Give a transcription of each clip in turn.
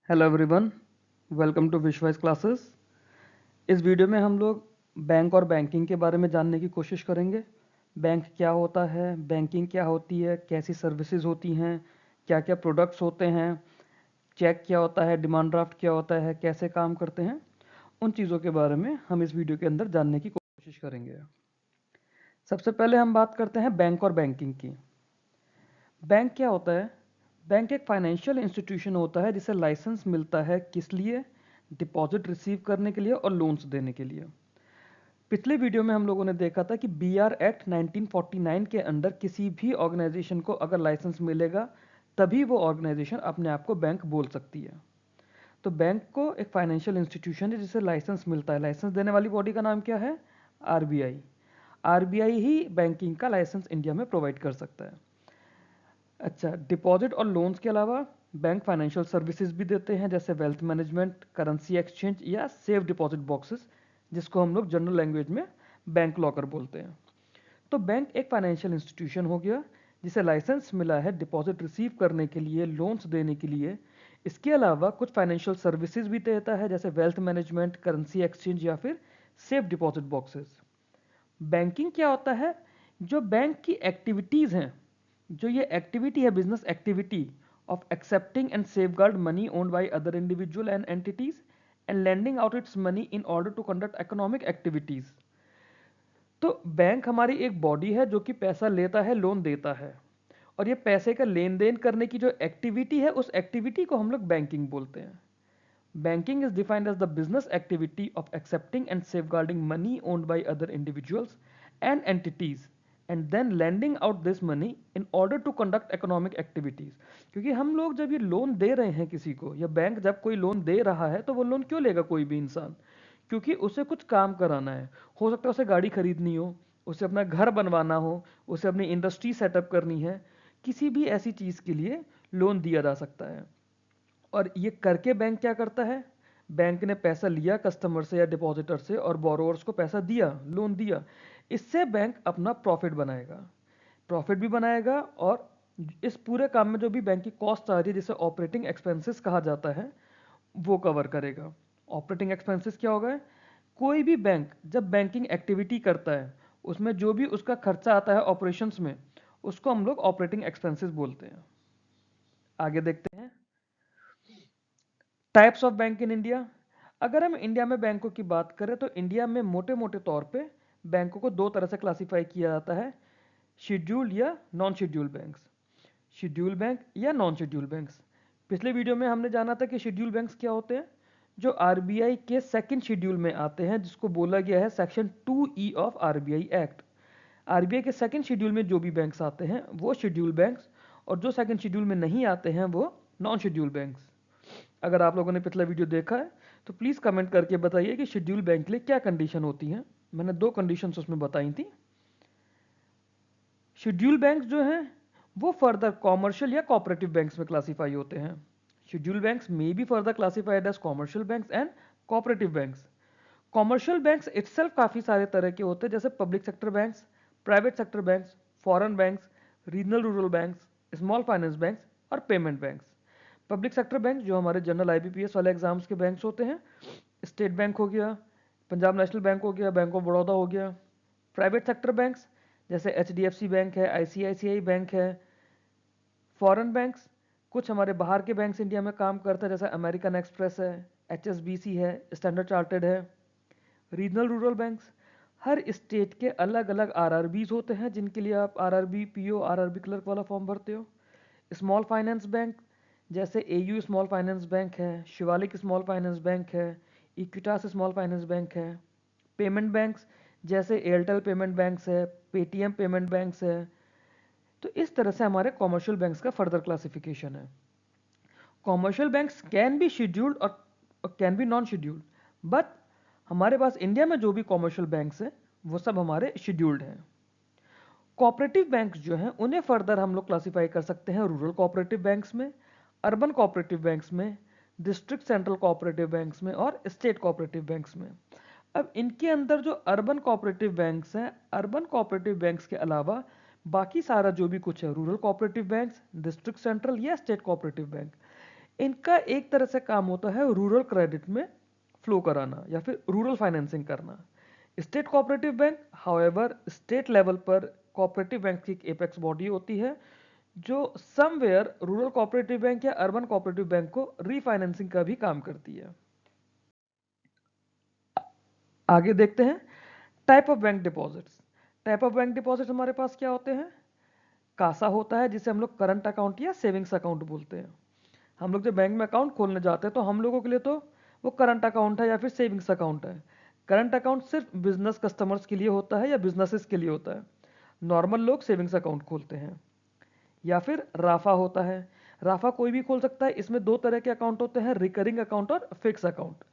Hello everyone, welcome to विश्वास classes. इस video में हम लोग बैंक और बैंकिंग के बारे में जानने की कोशिश करेंगे। बैंक क्या होता है, बैंकिंग क्या होती है, कैसी सर्विसेज होती हैं, क्या क्या प्रोडक्ट्स होते हैं, चेक क्या होता है, डिमांड ड्राफ्ट क्या होता है, कैसे काम करते हैं। उन चीज़ों के बारे में हम इस वीडियो के अंदर जानने की कोशिश करेंगे। सबसे पहले हम बात करते हैं बैंक और बैंकिंग की। बैंक क्या होता है? बैंक एक फाइनेंशियल इंस्टीट्यूशन होता है जिसे लाइसेंस मिलता है किस लिए? डिपॉजिट रिसीव करने के लिए और लोन्स देने के लिए। पिछले वीडियो में हम लोगों ने देखा था कि बीआर एक्ट 1949 के अंडर किसी भी ऑर्गेनाइजेशन को अगर लाइसेंस मिलेगा तभी वो ऑर्गेनाइजेशन अपने आप को बैंक बोल सकती है। तो बैंक को एक फाइनेंशियल इंस्टीट्यूशन है जिसे लाइसेंस मिलता है। लाइसेंस देने वाली बॉडी का नाम क्या है? आरबीआई। आरबीआई ही बैंकिंग का लाइसेंस इंडिया में प्रोवाइड कर सकता है। अच्छा, डिपॉजिट और लोन्स के अलावा बैंक फाइनेंशियल सर्विसेज भी देते हैं, जैसे वेल्थ मैनेजमेंट, करेंसी एक्सचेंज या सेफ डिपॉजिट बॉक्सेस, जिसको हम लोग जनरल लैंग्वेज में बैंक लॉकर बोलते हैं। तो बैंक एक फाइनेंशियल इंस्टीट्यूशन हो गया जिसे लाइसेंस मिला है डिपॉजिट रिसीव करने के लिए, लोन्स देने के लिए। इसके अलावा कुछ फाइनेंशियल सर्विसेज भी देता है, जैसे वेल्थ मैनेजमेंट, करेंसी एक्सचेंज या फिर सेफ डिपॉजिट बॉक्सेस। बैंकिंग क्या होता है? जो बैंक की एक्टिविटीज़ हैं, जो ये एक्टिविटी है, business activity of accepting and safeguard money owned by other individual and entities and lending out its money in order to conduct economic activities. तो बैंक हमारी एक बॉडी है जो कि पैसा लेता है, लोन देता है, और ये पैसे का लेन देन करने की जो एक्टिविटी है, उस एक्टिविटी को हम लोग बैंकिंग बोलते हैं। Banking is defined as the business activity of accepting and safeguarding money owned by other individuals and entities and then lending out this money in order to conduct economic activities। क्योंकि हम लोग जब ये loan दे रहे हैं किसी को, या बैंक जब कोई लोन दे रहा है, तो वो लोन क्यों लेगा कोई भी इंसान? क्योंकि उसे कुछ काम कराना है। हो सकता है उसे गाड़ी खरीदनी हो, उसे अपना घर बनवाना हो, उसे अपनी इंडस्ट्री सेटअप करनी है। किसी भी ऐसी चीज़ के लिए लोन दिया जा सकता है। और ये करके बैंक क्या करता है? बैंक ने पैसा लिया कस्टमर से या डिपॉजिटर से और बोरोवर्स को पैसा दिया, लोन दिया। इससे बैंक अपना प्रॉफिट बनाएगा, प्रॉफिट भी बनाएगा, और इस पूरे काम में जो भी बैंक की कॉस्ट आ रही है, जिसे ऑपरेटिंग एक्सपेंसेस कहा जाता है, वो कवर करेगा। ऑपरेटिंग एक्सपेंसेस क्या होगा? कोई भी बैंक जब बैंकिंग एक्टिविटी करता है, उसमें जो भी उसका खर्चा आता है ऑपरेशंस में, उसको हम लोग ऑपरेटिंग एक्सपेंसेस बोलते हैं। आगे देखते हैं types of bank in India. अगर हम इंडिया में बैंकों की बात करें तो इंडिया में मोटे मोटे तौर पे बैंकों को दो तरह से क्लासिफाई किया जाता है, शेड्यूल्ड या non scheduled banks. Schedule bank या नॉन शेड्यूल बैंक्स। पिछले वीडियो में हमने जाना था कि शेड्यूल बैंक्स क्या होते हैं, जो आरबीआई के सेकंड शेड्यूल में आते हैं, जिसको बोला गया है section 2E of RBI act. RBI के सेकंड शेड्यूल में जो भी बैंक्स आते हैं वो शेड्यूल बैंक्स, और जो सेकंड शेड्यूल में नहीं आते हैं वो नॉन शेड्यूल बैंक्स। अगर आप लोगों ने पिछला वीडियो देखा है तो प्लीज़ कमेंट करके बताइए कि शेड्यूल बैंक के लिए क्या कंडीशन होती हैं। मैंने दो कंडीशंस उसमें बताई थी। शेड्यूल बैंक्स जो हैं वो फर्दर कॉमर्शियल या कोऑपरेटिव बैंक्स में क्लासीफाई होते हैं। Schedule banks may be further classified as commercial banks and cooperative banks. Commercial banks itself काफ़ी सारे तरह के होते हैं, जैसे public sector banks, private sector banks, foreign banks, regional rural banks, small finance banks और payment banks. Public sector bank जो हमारे जनरल आईबीपीएस वाले एग्जाम्स के बैंक्स होते हैं, स्टेट बैंक हो गया, पंजाब नेशनल बैंक हो गया, बैंक ऑफ बड़ौदा हो गया। प्राइवेट सेक्टर बैंक्स जैसे एचडीएफसी बैंक है, आईसीआईसीआई बैंक है। फॉरेन बैंक्स कुछ हमारे बाहर के बैंक्स इंडिया में काम करते हैं, जैसे अमेरिकन एक्सप्रेस है, एचएसबीसी है, स्टैंडर्ड चार्टर्ड है। रीजनल रूरल बैंक्स, हर स्टेट के अलग अलग आरआरबीज होते हैं जिनके लिए आप आरआरबी पीओ, आरआरबी क्लर्क वाला फॉर्म भरते हो। स्मॉल फाइनेंस बैंक जैसे एयू स्मॉल फाइनेंस बैंक है, शिवालिक स्मॉल फाइनेंस बैंक है, इक्विटास स्मॉल फाइनेंस बैंक है। पेमेंट बैंक्स जैसे एयरटेल पेमेंट बैंक्स है, पेटीएम पेमेंट बैंक्स है। तो इस तरह से हमारे कॉमर्शियल बैंक्स का फर्दर क्लासिफिकेशन है। Commercial banks can be scheduled और can be non scheduled, but हमारे पास इंडिया में जो भी कॉमर्शियल बैंक्स हैं वो सब हमारे शेड्यूल्ड हैं। कोऑपरेटिव बैंक्स जो हैं उन्हें फर्दर हम लोग क्लासिफाई कर सकते हैं रूरल कोऑपरेटिव बैंक्स में, अर्बन कोऑपरेटिव बैंक्स में, डिस्ट्रिक्ट सेंट्रल कोऑपरेटिव बैंक्स में और स्टेट कोऑपरेटिव बैंक्स में। अब इनके अंदर जो अर्बन कोऑपरेटिव बैंक्स हैं, अर्बन कोऑपरेटिव बैंक्स के अलावा बाकी सारा जो भी कुछ है, rural cooperative banks, district central या स्टेट कोऑपरेटिव बैंक, इनका एक तरह से काम होता है रूरल क्रेडिट में फ्लो कराना या फिर रूरल फाइनेंसिंग करना। State cooperative bank however state level पर कोऑपरेटिव बैंक की एक एपेक्स बॉडी होती है जो समवेयर रूरल कोऑपरेटिव बैंक या अर्बन कोऑपरेटिव बैंक को रीफाइनेंसिंग का भी काम करती है। आगे देखते हैं type of bank deposits. Type of bank deposit हमारे पास क्या होते हैं? कासा होता है जिसे हम लोग करंट अकाउंट या सेविंग्स अकाउंट बोलते हैं। हम लोग जब बैंक में अकाउंट खोलने जाते हैं तो हम लोगों के लिए तो वो करंट अकाउंट है या फिर सेविंग्स अकाउंट है। करंट अकाउंट सिर्फ बिजनेस कस्टमर्स के लिए होता है या बिजनेसेस के लिए होता है। नॉर्मल लोग सेविंग्स अकाउंट खोलते हैं। या फिर राफा होता है। राफा कोई भी खोल सकता है। इसमें दो तरह के अकाउंट होते हैं, रिकरिंग अकाउंट और फिक्स अकाउंट।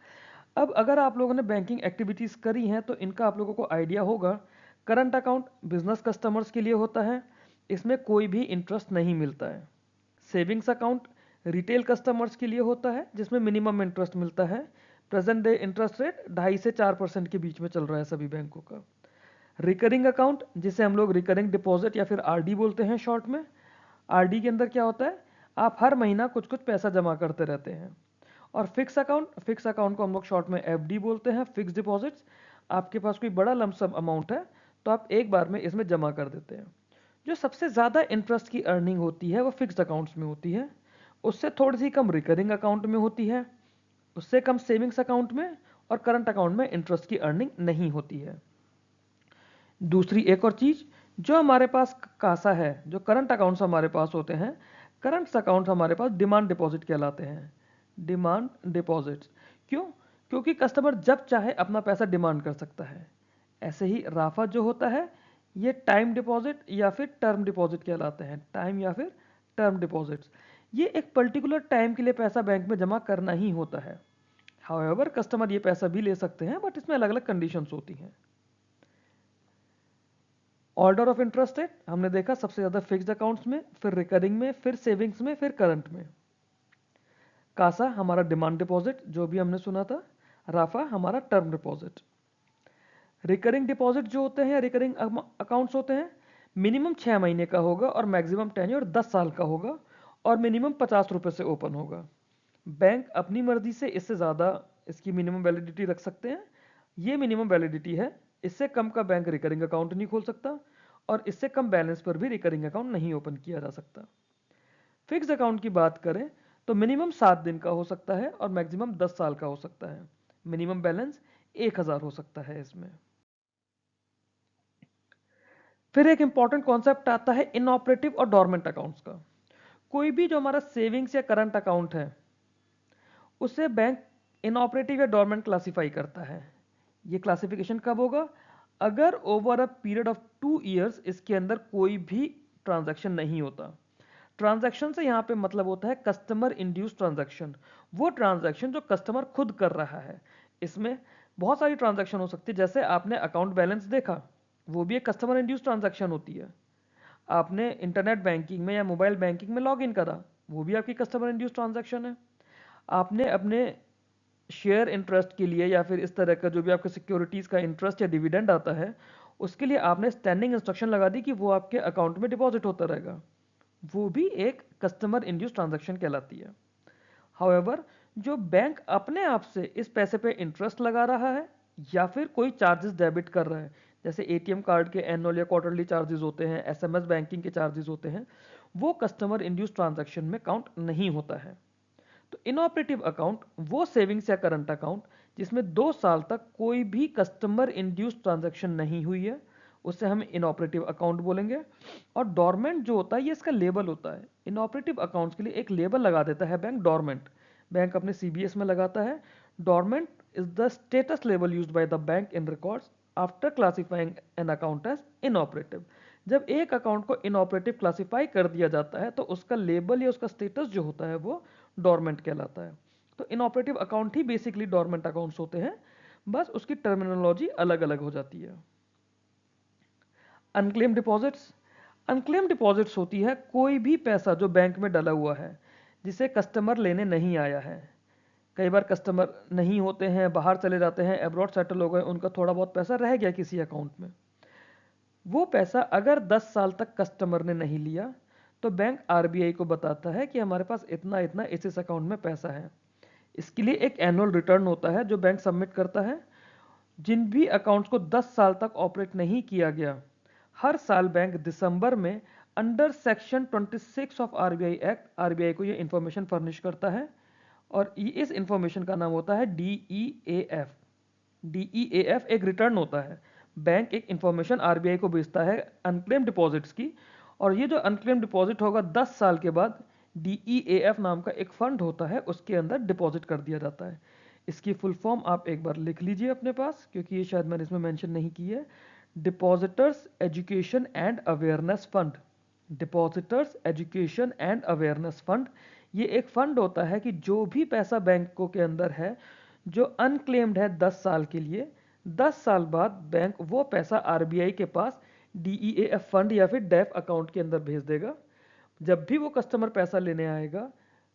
अब अगर आप लोगों ने बैंकिंग एक्टिविटीज़ करी हैं तो इनका आप लोगों को आइडिया होगा। करंट अकाउंट बिजनेस कस्टमर्स के लिए होता है, इसमें कोई भी इंटरेस्ट नहीं मिलता है। सेविंग्स अकाउंट रिटेल कस्टमर्स के लिए होता है जिसमें मिनिमम इंटरेस्ट मिलता है। प्रेजेंट डे इंटरेस्ट रेट 2.5 से 4% के बीच में चल रहा है सभी बैंकों का। रिकरिंग अकाउंट जिसे हम लोग रिकरिंग डिपॉजिट या फिर आरडी बोलते हैं शॉर्ट में। आरडी के अंदर क्या होता है, आप हर महीना कुछ कुछ पैसा जमा करते रहते हैं। और फिक्स अकाउंट को हम लोग शॉर्ट में एफडी बोलते हैं, फिक्स डिपॉजिट्स। आपके पास कोई बड़ा लमसम अमाउंट है तो आप एक बार में इसमें जमा कर देते हैं। जो सबसे ज़्यादा इंटरेस्ट की अर्निंग होती है वो फिक्स्ड अकाउंट्स में होती है, उससे थोड़ी सी कम रिकरिंग अकाउंट में होती है, उससे कम सेविंग्स अकाउंट में, और करंट अकाउंट में इंटरेस्ट की अर्निंग नहीं होती है। दूसरी एक और चीज़, जो हमारे पास कासा है, जो करंट अकाउंट्स हमारे पास होते हैं, करंट अकाउंट हमारे पास डिमांड डिपॉजिट कहलाते हैं। डिमांड डिपॉजिट्स क्यों? क्योंकि कस्टमर जब चाहे अपना पैसा डिमांड कर सकता है। ऐसे ही राफा जो होता है ये टाइम डिपॉजिट या फिर टर्म डिपॉजिट कहलाते हैं। टाइम या फिर टर्म डिपॉजिट्स, ये एक पर्टिकुलर टाइम के लिए पैसा बैंक में जमा करना ही होता है। हाउएवर कस्टमर ये पैसा भी ले सकते हैं बट इसमें अलग अलग कंडीशंस होती हैं। ऑर्डर ऑफ इंटरेस्ट रेट हमने देखा सबसे ज़्यादा फिक्स्ड अकाउंट्स में, फिर रिकरिंग में, फिर सेविंग्स में, फिर करंट में। कासा हमारा डिमांड डिपॉजिट जो भी हमने सुना था। राफा हमारा टर्म डिपॉजिट। रिकरिंग डिपॉजिट जो होते हैं, रिकरिंग अकाउंट्स होते हैं, मिनिमम 6 महीने का होगा और मैक्सिमम टेन्योर 10 साल का होगा और मिनिमम 50 रुपये से ओपन होगा। बैंक अपनी मर्जी से इससे ज़्यादा इसकी मिनिमम वैलिडिटी रख सकते हैं। ये मिनिमम वैलिडिटी है, इससे कम का बैंक रिकरिंग अकाउंट नहीं खोल सकता और इससे कम बैलेंस पर भी रिकरिंग अकाउंट नहीं ओपन किया जा सकता। फिक्स अकाउंट की बात करें तो मिनिमम 7 दिन का हो सकता है और मैक्सिमम 10 साल का हो सकता है। मिनिमम बैलेंस 1000 हो सकता है इसमें। फिर एक इंपॉर्टेंट कॉन्सेप्ट आता है इनऑपरेटिव और डोरमेंट अकाउंट्स का। कोई भी जो हमारा सेविंग्स या करंट अकाउंट है उसे बैंक इनऑपरेटिव या डोरमेंट क्लासिफाई करता है। ये क्लासिफिकेशन कब होगा? अगर over a period of 2 years इसके अंदर कोई भी ट्रांजैक्शन नहीं होता। ट्रांजैक्शन से यहाँ पे मतलब होता है कस्टमर इंड्यूस ट्रांजैक्शन, वो ट्रांजैक्शन जो कस्टमर खुद कर रहा है। इसमें बहुत सारी ट्रांजैक्शन हो सकती है, जैसे आपने अकाउंट बैलेंस देखा, वो भी एक कस्टमर इंड्यूस ट्रांजैक्शन होती है। आपने इंटरनेट बैंकिंग में या मोबाइल बैंकिंग में लॉग इन करा, वो भी आपकी कस्टमर इंड्यूस ट्रांजैक्शन है। आपने अपने शेयर इंटरेस्ट के लिए या फिर इस तरह का जो भी आपके सिक्योरिटीज़ का इंटरेस्ट या डिविडेंड आता है उसके लिए आपने स्टैंडिंग इंस्ट्रक्शन लगा दी कि वो आपके अकाउंट में डिपॉजिट होता रहेगा, वो भी एक कस्टमर इंड्यूस ट्रांजैक्शन कहलाती है। हाउएवर जो बैंक अपने आप से इस पैसे पे इंटरेस्ट लगा रहा है या फिर कोई चार्जेस डेबिट कर रहा है, जैसे एटीएम कार्ड के एनुअल या क्वार्टरली चार्जेस होते हैं, एसएमएस बैंकिंग के चार्जेस होते हैं, वो कस्टमर इंड्यूस ट्रांजैक्शन में काउंट नहीं होता है। तो इनऑपरेटिव अकाउंट वो सेविंग्स या करंट अकाउंट जिसमें 2 साल तक कोई भी कस्टमर इंड्यूस ट्रांजैक्शन नहीं हुई है, उसे हम इनऑपरेटिव अकाउंट बोलेंगे। और डोरमेंट जो होता है ये इसका लेबल होता है। इनऑपरेटिव अकाउंट्स के लिए एक लेबल लगा देता है बैंक, डोरमेंट। बैंक अपने सीबीएस में लगाता है। Dormant is the status label used by the bank in records after classifying an account as inoperative. जब एक अकाउंट को इनऑपरेटिव क्लासिफाई कर दिया जाता है तो उसका लेबल या उसका स्टेटस जो होता है वो डोरमेंट कहलाता है। तो इनऑपरेटिव अकाउंट ही बेसिकली डोरमेंट अकाउंट्स होते हैं, बस उसकी टर्मिनोलॉजी अलग अलग हो जाती है। अनक्लेम डिपॉजिट्स, अनक्लेम डिपॉजिट्स होती है कोई भी पैसा जो बैंक में डला हुआ है जिसे कस्टमर लेने नहीं आया है। कई बार कस्टमर नहीं होते हैं, बाहर चले जाते हैं, अब्रॉड सेटल हो गए, उनका थोड़ा बहुत पैसा रह गया किसी अकाउंट में। वो पैसा अगर 10 साल तक कस्टमर ने नहीं लिया तो बैंक आरबीआई को बताता है कि हमारे पास इतना इतना इस अकाउंट में पैसा है। इसके लिए एक एनुअल रिटर्न होता है जो बैंक सबमिट करता है। जिन भी अकाउंट्स को 10 साल तक ऑपरेट नहीं किया गया, हर साल बैंक दिसंबर में under section 26 of RBI act RBI को ये इंफॉर्मेशन फर्निश करता है, और इस इंफॉर्मेशन का नाम होता है डीईएएफ। डीईएएफ एक रिटर्न होता है। बैंक एक इंफॉर्मेशन आरबीआई को भेजता है अनक्लेम डिपॉजिट्स की, और ये जो अनक्लेम डिपॉजिट होगा 10 साल के बाद डीईएएफ नाम का एक फंड होता है, उसके अंदर डिपॉजिट कर दिया जाता है। इसकी फुल फॉर्म आप एक बार लिख लीजिए अपने पास, क्योंकि ये शायद मैंने इसमें मेंशन नहीं की है। Depositors education and awareness fund. Depositors education and awareness fund ये एक फंड होता है कि जो भी पैसा बैंकों के अंदर है जो अनक्लेम्ड है 10 साल के लिए, 10 साल बाद बैंक वो पैसा आरबीआई के पास डीईएएफ फंड या फिर डेफ अकाउंट के अंदर भेज देगा। जब भी वो कस्टमर पैसा लेने आएगा,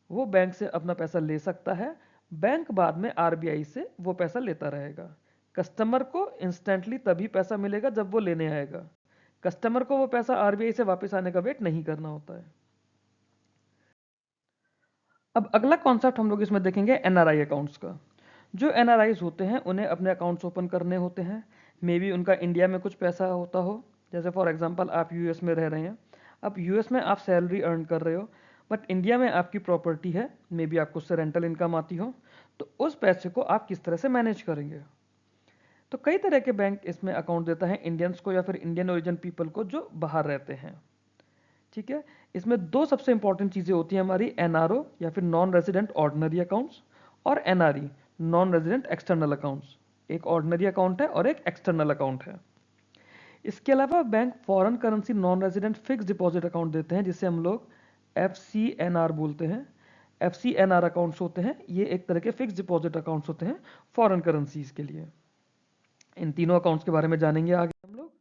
वो बैंक से अपना पैसा ले सकता है। बैंक बाद में आरबीआई से वो पैसा लेता रहेगा। कस्टमर को इंस्टेंटली तभी पैसा मिलेगा जब वो लेने आएगा। कस्टमर को वो पैसा आरबीआई से वापस आने का वेट नहीं करना होता है। अब अगला कॉन्सेप्ट हम लोग इसमें देखेंगे एनआरआई अकाउंट्स का। जो एनआरआईज होते हैं उन्हें अपने अकाउंट्स ओपन करने होते हैं। मे बी उनका इंडिया में कुछ पैसा होता हो, जैसे फॉर एग्जांपल आप यूएस में रह रहे हैं। अब यूएस में आप सैलरी अर्न कर रहे हो, बट इंडिया में आपकी प्रॉपर्टी है, मे बी आपको उससे रेंटल इनकम आती हो, तो उस पैसे को आप किस तरह से मैनेज करेंगे। तो कई तरह के बैंक इसमें अकाउंट देता है इंडियंस को या फिर इंडियन ओरिजिन पीपल को जो बाहर रहते हैं। ठीक है, इसमें दो सबसे इंपॉर्टेंट चीज़ें होती हैं हमारी, एनआरओ या फिर नॉन रेजिडेंट ऑर्डिनरी अकाउंट्स, और NRE non resident external accounts. एक ऑर्डिनरी अकाउंट है और एक एक्सटर्नल अकाउंट है। इसके अलावा bank foreign currency non resident fix deposit account देते हैं, जिसे हम लोग एफसीएनआर बोलते हैं। एफसीएनआर अकाउंट्स होते हैं, ये एक तरह के फिक्स डिपॉजिट अकाउंट्स होते हैं फॉरेन करेंसीज के लिए। इन तीनों अकाउंट्स के बारे में जानेंगे आगे हम लोग।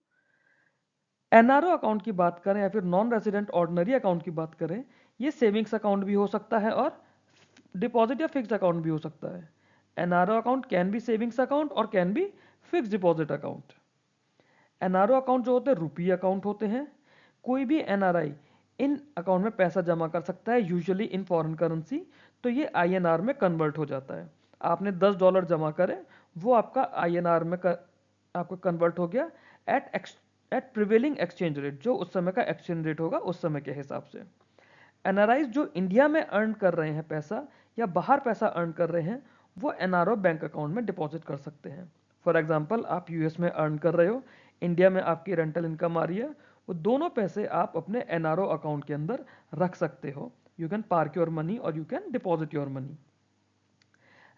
एनआरओ अकाउंट की बात करें या फिर नॉन रेजिडेंट ऑर्डिनरी अकाउंट की बात करें, ये सेविंग्स अकाउंट भी हो सकता है और डिपॉजिट या फिक्स्ड अकाउंट भी हो सकता है। NRO account can be savings account और can be fixed deposit account. NRO account जो होते हैं रुपी अकाउंट होते हैं। कोई भी एनआरआई इन अकाउंट में पैसा जमा कर सकता है, यूजुअली इन फॉरेन करेंसी, तो ये आईएनआर में कन्वर्ट हो जाता है। आपने $10 जमा करे, वो आपका आईएनआर में आपको कन्वर्ट हो गया एट प्रिवेलिंग एक्सचेंज रेट, जो उस समय का एक्सचेंज रेट होगा उस समय के हिसाब से। एनआरआईज जो इंडिया में अर्न कर रहे हैं पैसा या बाहर पैसा अर्न कर रहे हैं, वो एनआरओ बैंक अकाउंट में डिपॉजिट कर सकते हैं। फॉर एग्जांपल आप यूएस में अर्न कर रहे हो, इंडिया में आपकी रेंटल इनकम आ रही है, वो दोनों पैसे आप अपने एनआरओ अकाउंट के अंदर रख सकते हो। You can park your money और you can deposit your money.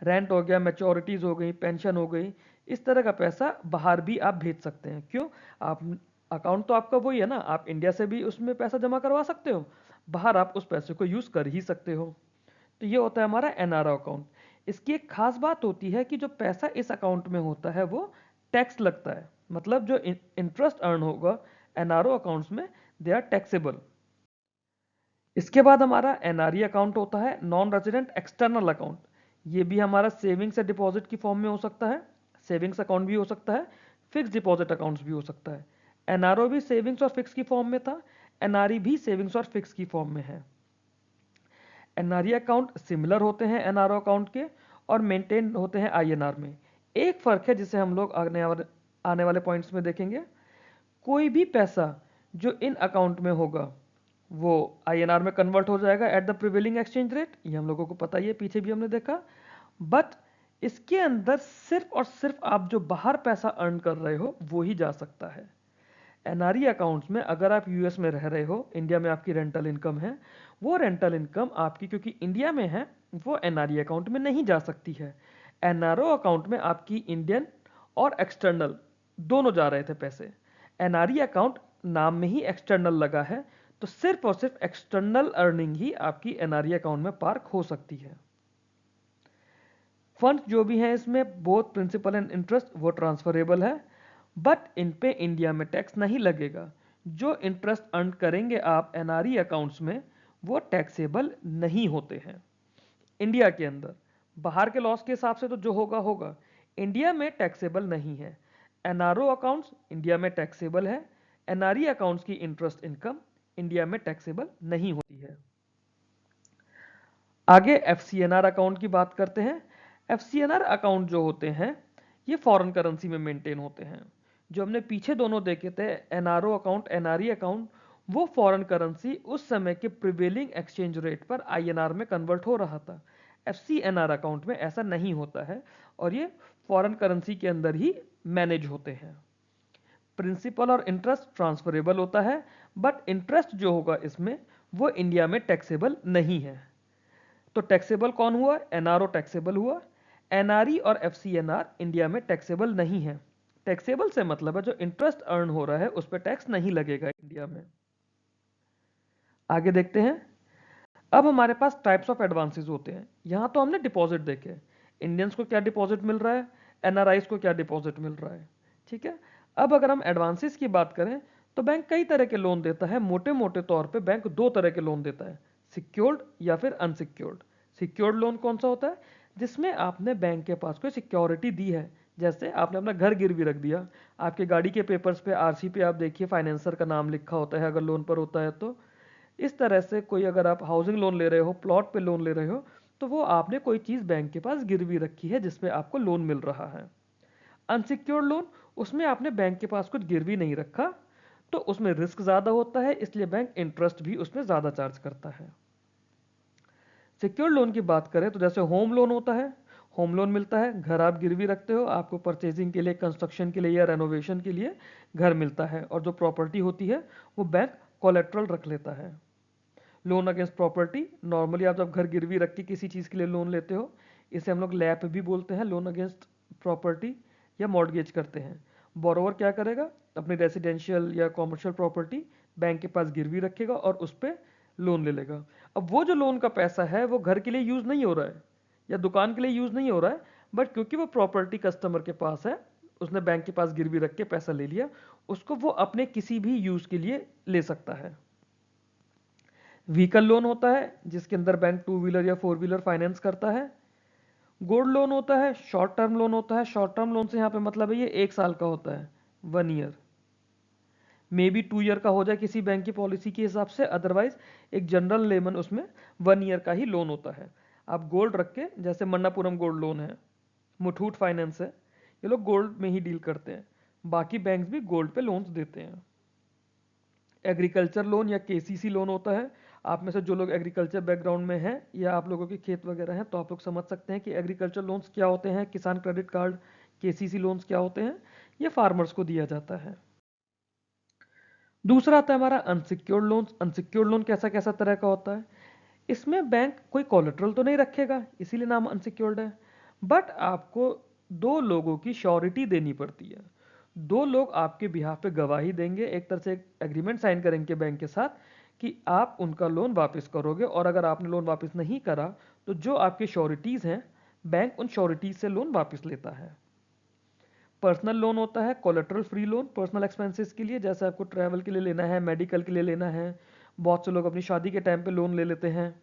Rent हो गया, मैच्योरिटीज हो गई, पेंशन हो गई, इस तरह का पैसा बाहर भी आप भेज सकते हैं। क्यों? आप अकाउंट तो आपका वही है ना, आप इंडिया से भी उसमें पैसा जमा करवा सकते हो, बाहर आप उस पैसे को यूज कर ही सकते हो। तो ये होता है हमारा एनआरओ अकाउंट। इसकी एक खास बात होती है कि जो पैसा इस अकाउंट में होता है वो टैक्स लगता है, मतलब जो इंटरेस्ट अर्न होगा एनआरओ अकाउंट्स में, दे आर टैक्सेबल। इसके बाद हमारा एनआरई अकाउंट होता है नॉन रेजिडेंट एक्सटर्नल अकाउंट। ये भी हमारा सेविंग्स या डिपॉजिट की फॉर्म में हो सकता है। सेविंग्स अकाउंट भी हो सकता है, फिक्स डिपॉजिट अकाउंट्स भी हो सकता है। एनआरओ भी सेविंग्स और फिक्स की फॉर्म में था, एनआरई भी सेविंग्स और फिक्स की फॉर्म में है। एनआरई अकाउंट सिमिलर होते हैं एनआरओ अकाउंट के और मेंटेन होते हैं आईएनआर में। एक फर्क है जिसे हम लोग आने वाले पॉइंट्स में देखेंगे। कोई भी पैसा जो इन अकाउंट में होगा वो आईएनआर में कन्वर्ट हो जाएगा at the prevailing exchange rate, ये हम लोगों को पता ही है, पीछे भी हमने देखा। बट इसके अंदर सिर्फ और सिर्फ आप जो बाहर पैसा अर्न कर रहे हो वो ही जा सकता है। एनआरई अकाउंट्स में अगर आप यूएस में रह रहे हो, इंडिया में आपकी रेंटल इनकम है, वो रेंटल इनकम आपकी क्योंकि इंडिया में है वो एनआरई अकाउंट में नहीं जा सकती है। एनआरओ अकाउंट में आपकी इंडियन और एक्सटर्नल दोनों जा रहे थे पैसे। एनआरई अकाउंट नाम में ही एक्सटर्नल लगा है, तो सिर्फ और सिर्फ एक्सटर्नल अर्निंग ही आपकी एनआरई अकाउंट में पार्क हो सकती है। फंड जो भी हैं इसमें बोथ प्रिंसिपल एंड इंटरेस्ट वो ट्रांसफरेबल है, बट इन पे इंडिया में टैक्स नहीं लगेगा। जो इंटरेस्ट अर्न करेंगे आप एनआरई अकाउंट्स में वो टैक्सेबल नहीं होते हैं इंडिया के अंदर। बाहर के लॉस के हिसाब से तो जो होगा होगा, इंडिया में टैक्सेबल नहीं है। एनआरओ अकाउंट्स इंडिया में टैक्सेबल है, एनआरई अकाउंट्स की इंटरेस्ट इनकम इंडिया में टैक्सेबल नहीं होती है। आगे FCNR अकाउंट की बात करते हैं। FCNR अकाउंट जो होते हैं ये फॉरेन करेंसी में मेंटेन होते हैं। जो हमने पीछे दोनों देखे थे NRO अकाउंट, NRE अकाउंट, वो फॉरेन करेंसी उस समय के प्रिवेलिंग एक्सचेंज रेट पर INR में कन्वर्ट हो रहा था। FCNR अकाउंट में ऐसा नहीं होता है और ये फॉरेन करेंसी के अंदर ही मैनेज होते हैं। प्रिंसिपल और इंटरेस्ट ट्रांसफरेबल होता है, बट इंटरेस्ट जो होगा इसमें वो इंडिया में टैक्सेबल नहीं है। तो टैक्सेबल कौन हुआ? NRO टैक्सेबल हुआ। NRE और FCNR इंडिया में टैक्सेबल नहीं है। टैक्सेबल से मतलब है जो इंटरेस्ट अर्न हो रहा है उस पर टैक्स नहीं लगेगा इंडिया में। आगे देखते हैं। अब हमारे पास टाइप्स ऑफ एडवांसेस होते हैं। यहां तो हमने डिपॉजिट देखे, इंडियंस को क्या डिपॉजिट मिल रहा है, NRIs को क्या डिपॉजिट मिल रहा है, ठीक है। अब अगर हम एडवांसेस की बात करें तो बैंक कई तरह के लोन देता है। मोटे मोटे तौर पे बैंक दो तरह के लोन देता है, सिक्योर्ड या फिर अनसिक्योर्ड। सिक्योर्ड लोन कौन सा होता है? जिसमें आपने बैंक के पास कोई सिक्योरिटी दी है, जैसे आपने अपना घर गिरवी रख दिया, आपके गाड़ी के पेपर्स पे RC पे आप देखिए फाइनेंसर का नाम लिखा होता है अगर लोन पर होता है तो। इस तरह से कोई अगर आप हाउसिंग लोन ले रहे हो, प्लॉट पे लोन ले रहे हो, तो वो आपने कोई चीज़ बैंक के पास गिरवी रखी है जिसमें आपको लोन मिल रहा है। अनसिक्योर्ड लोन, उसमें आपने बैंक के पास कुछ गिरवी नहीं रखा, तो उसमें रिस्क ज़्यादा होता है, इसलिए बैंक इंटरेस्ट भी उसमें ज़्यादा चार्ज करता है। सिक्योर्ड लोन की बात करें तो जैसे होम लोन होता है, होम लोन मिलता है, घर आप गिरवी रखते हो, आपको परचेजिंग के लिए, कंस्ट्रक्शन के लिए या रेनोवेशन के लिए घर मिलता है, और जो प्रॉपर्टी होती है वो बैंक कोलेट्रल रख लेता है। लोन अगेंस्ट प्रॉपर्टी, नॉर्मली आप जब घर गिरवी रख के किसी चीज़ के लिए लोन लेते हो, इसे हम लोग लैप भी बोलते हैं, लोन अगेंस्ट प्रॉपर्टी, या मॉर्गेज करते हैं। बोरोवर क्या करेगा? अपनी रेसिडेंशियल या कॉमर्शियल प्रॉपर्टी बैंक के पास गिरवी रखेगा और उस पर लोन ले लेगा। अब वो जो लोन का पैसा है वो घर के लिए यूज़ नहीं हो रहा है या दुकान के लिए यूज़ नहीं हो रहा है, बट क्योंकि वो प्रॉपर्टी कस्टमर के पास है, उसने बैंक के पास गिरवी रख के पैसा ले लिया, उसको वो अपने किसी भी यूज़ के लिए ले सकता है। व्हीकल लोन होता है जिसके अंदर बैंक 2 व्हीलर या 4 व्हीलर फाइनेंस करता है। गोल्ड लोन होता है, शॉर्ट टर्म लोन होता है। शॉर्ट टर्म लोन से यहाँ पे मतलब है ये 1 साल का होता है, 1 ईयर, मे बी 2 ईयर का हो जाए किसी बैंक की पॉलिसी के हिसाब से, अदरवाइज एक जनरल लेमन उसमें 1 ईयर का ही लोन होता है। आप गोल्ड रख के, जैसे मन्नापुरम गोल्ड लोन है, मुथूट फाइनेंस है, ये लोग गोल्ड में ही डील करते हैं। बाकी बैंक्स भी गोल्ड पे लोन्स देते हैं। एग्रीकल्चर लोन या KCC लोन होता है। आप में से जो लोग एग्रीकल्चर बैकग्राउंड में हैं या आप लोगों के खेत वगैरह हैं तो आप लोग समझ सकते हैं कि एग्रीकल्चर लोन्स क्या होते हैं, किसान क्रेडिट कार्ड, KCC लोन्स क्या होते हैं। ये फार्मर्स को दिया जाता है। दूसरा आता है हमारा अनसिक्योर्ड लोन्स। अनसिक्योर्ड लोन कैसा कैसा तरह का होता है? इसमें बैंक कोई कोलेट्रल तो नहीं रखेगा, इसीलिए नाम अनसिक्योर्ड है, बट आपको दो लोगों की श्योरिटी देनी पड़ती है। दो लोग आपके बिहाफ पे गवाही देंगे, एक तरह से एग्रीमेंट साइन करेंगे बैंक के साथ कि आप उनका लोन वापस करोगे, और अगर आपने लोन वापस नहीं करा तो जो आपकी श्योरिटीज़ हैं बैंक उन श्योरिटीज से लोन वापस लेता है। पर्सनल लोन होता है collateral free loan, personal expenses के लिए, जैसे आपको ट्रैवल के लिए लेना है, मेडिकल के लिए लेना है, बहुत से लोग अपनी शादी के टाइम पे लोन ले लेते हैं।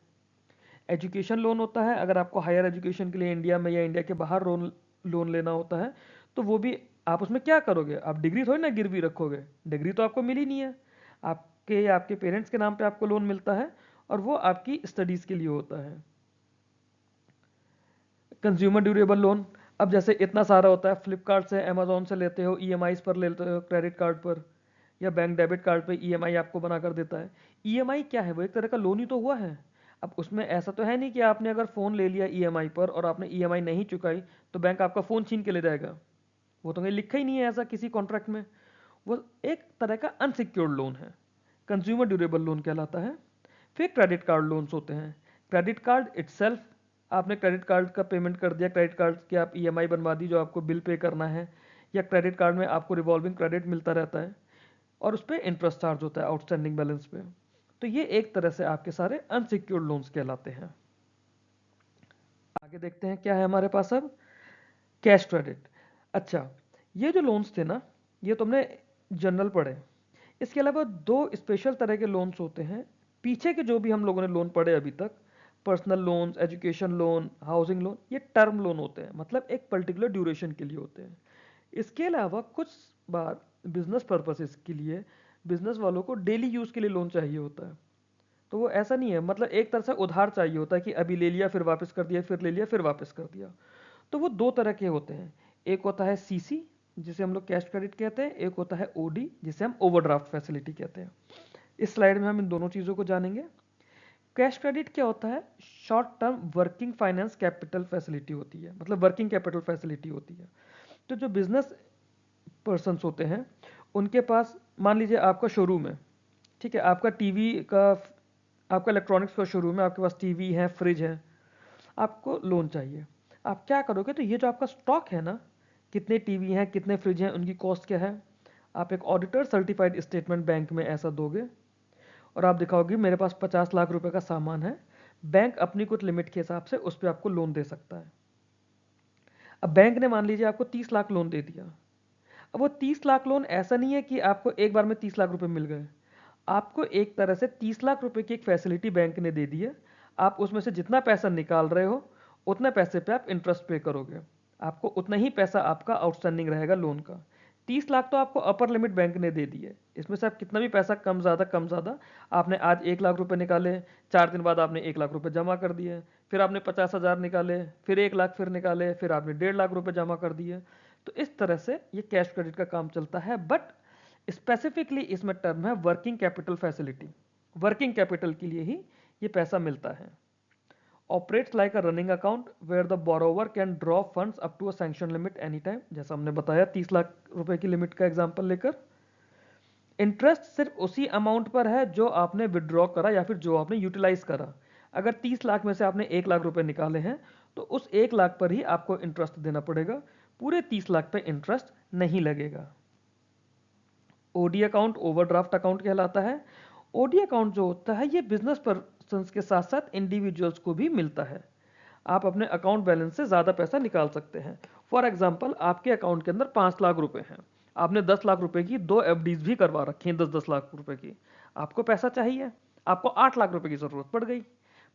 एजुकेशन लोन होता है, अगर आपको हायर एजुकेशन के लिए इंडिया में या इंडिया के बाहर लोन लेना होता है, तो वो भी आप उसमें क्या करोगे? आप डिग्री थोड़ी ना गिरवी रखोगे, डिग्री तो आपको मिली नहीं है, आपके पेरेंट्स के नाम पे आपको लोन मिलता है और वो आपकी स्टडीज़ के लिए होता है। कंज्यूमर ड्यूरेबल लोन, अब जैसे इतना सारा होता है, फ्लिपकार्ट से, अमेजोन से लेते हो, EMIs पर लेते हो, क्रेडिट कार्ड पर या बैंक डेबिट कार्ड पे EMI आपको बना कर देता है। EMI क्या है? वो एक तरह का लोन ही तो हुआ है। अब उसमें ऐसा तो है नहीं कि आपने अगर फ़ोन ले लिया EMI पर और आपने EMI नहीं चुकाई तो बैंक आपका फ़ोन छीन के ले जाएगा, वो तो कहीं लिखा ही नहीं है ऐसा किसी कॉन्ट्रैक्ट में। वो एक तरह का अनसिक्योर्ड लोन है, कंज्यूमर ड्यूरेबल लोन कहलाता है। फिर क्रेडिट कार्ड लोन्स होते हैं। क्रेडिट कार्ड इटसेल्फ, आपने क्रेडिट कार्ड का पेमेंट कर दिया, क्रेडिट कार्ड की आप EMI बनवा दी जो आपको बिल पे करना है, या क्रेडिट कार्ड में आपको रिवॉल्विंग क्रेडिट मिलता रहता है और उस पर इंटरेस्ट चार्ज होता है आउटस्टैंडिंग बैलेंस पे। तो ये एक तरह से आपके सारे अनसिक्योर्ड लोन्स कहलाते हैं। आगे देखते हैं क्या है हमारे पास अब, कैश क्रेडिट। अच्छा, ये जो लोन्स थे ना, ये तुमने जनरल पढ़े। इसके अलावा दो स्पेशल तरह के लोन्स होते हैं। पीछे के जो भी हम लोगों ने लोन पढ़े अभी तक, personal loans, education loan, housing loan, ये टर्म लोन होते हैं, मतलब एक पर्टिकुलर ड्यूरेशन के लिए होते हैं। इसके अलावा कुछ बार बिजनेस पर्पसेस के लिए बिजनेस वालों को डेली यूज के लिए लोन चाहिए होता है। तो वो ऐसा नहीं है, मतलब एक तरह से उधार चाहिए होता है कि अभी ले लिया फिर वापस कर दिया, फिर ले लिया फिर वापस कर दिया। तो वो दो तरह के होते हैं, एक होता है सीसी जिसे हम लोग कैश क्रेडिट कहते हैं, एक होता है ओडी जिसे हम ओवरड्राफ्ट फैसिलिटी कहते हैं। इस स्लाइड में हम इन दोनों चीज़ों को जानेंगे। कैश क्रेडिट क्या होता है? Short term working finance capital facility होती है, मतलब वर्किंग कैपिटल फैसिलिटी होती है। तो जो बिजनेस पर्सन्स होते हैं उनके पास, मान लीजिए आपका शोरूम है, ठीक है, आपका टीवी का, आपका इलेक्ट्रॉनिक्स का शोरूम है, आपके पास टीवी है, फ्रिज है, आपको लोन चाहिए। आप क्या करोगे, तो ये जो आपका स्टॉक है ना, कितने टीवी हैं, कितने फ्रिज हैं, उनकी कॉस्ट क्या है, आप एक ऑडिटर सर्टिफाइड स्टेटमेंट बैंक में ऐसा दोगे और आप दिखाओगे मेरे पास 50 लाख रुपए का सामान है। बैंक अपनी कुछ लिमिट के हिसाब से उस पर आपको लोन दे सकता है। अब बैंक ने मान लीजिए आपको 30 लाख लोन दे दिया। अब वो 30 लाख लोन ऐसा नहीं है कि आपको एक बार में 30 लाख रुपए मिल गए। आपको एक तरह से 30 लाख रुपए की एक फैसिलिटी बैंक ने दे दी है। आप उसमें से जितना पैसा निकाल रहे हो उतने पैसे पे आप इंटरेस्ट पे करोगे। आपको उतना ही पैसा आपका आउटस्टैंडिंग रहेगा लोन का। 30 लाख तो आपको अपर लिमिट बैंक ने दे दी है, इसमें से आप कितना भी पैसा कम ज़्यादा, आपने आज 1 लाख रुपए निकाले, 4 दिन बाद आपने 1 लाख रुपए जमा कर दिए, फिर आपने 50,000 निकाले, फिर 1 लाख फिर निकाले, फिर आपने 1.5 लाख रुपए जमा कर दिए। तो इस तरह से ये कैश क्रेडिट का काम चलता है। बट स्पेसिफिकली इसमें टर्म है working capital facility. Working capital के लिए ही ये पैसा मिलता है। Operates like a running account where the borrower can draw funds up to a sanction limit any time, जैसा हमने बताया 30 लाख रुपए की लिमिट का एग्जांपल लेकर। इंटरेस्ट सिर्फ उसी अमाउंट पर है जो आपने विड्रॉ करा या फिर जो आपने यूटिलाइज करा। अगर 30 लाख में से आपने 1 लाख रुपए निकाले हैं तो उस 1 लाख पर ही आपको इंटरेस्ट देना पड़ेगा, पूरे 30 लाख पे इंटरेस्ट नहीं लगेगा। ओडी अकाउंट ओवरड्राफ्ट अकाउंट कहलाता है। ओडी अकाउंट जो होता है ये बिजनेस पर्सन्स के साथ साथ इंडिविजुअल्स को भी मिलता है। आप अपने अकाउंट बैलेंस से ज़्यादा पैसा निकाल सकते हैं। फॉर एग्जाम्पल आपके अकाउंट के अंदर 5 लाख रुपए हैं, आपने 10 लाख रुपए की 2 एफडीज भी करवा रखी हैं, 10-10 लाख रुपए की। आपको पैसा चाहिए, आपको 8 लाख रुपए की ज़रूरत पड़ गई,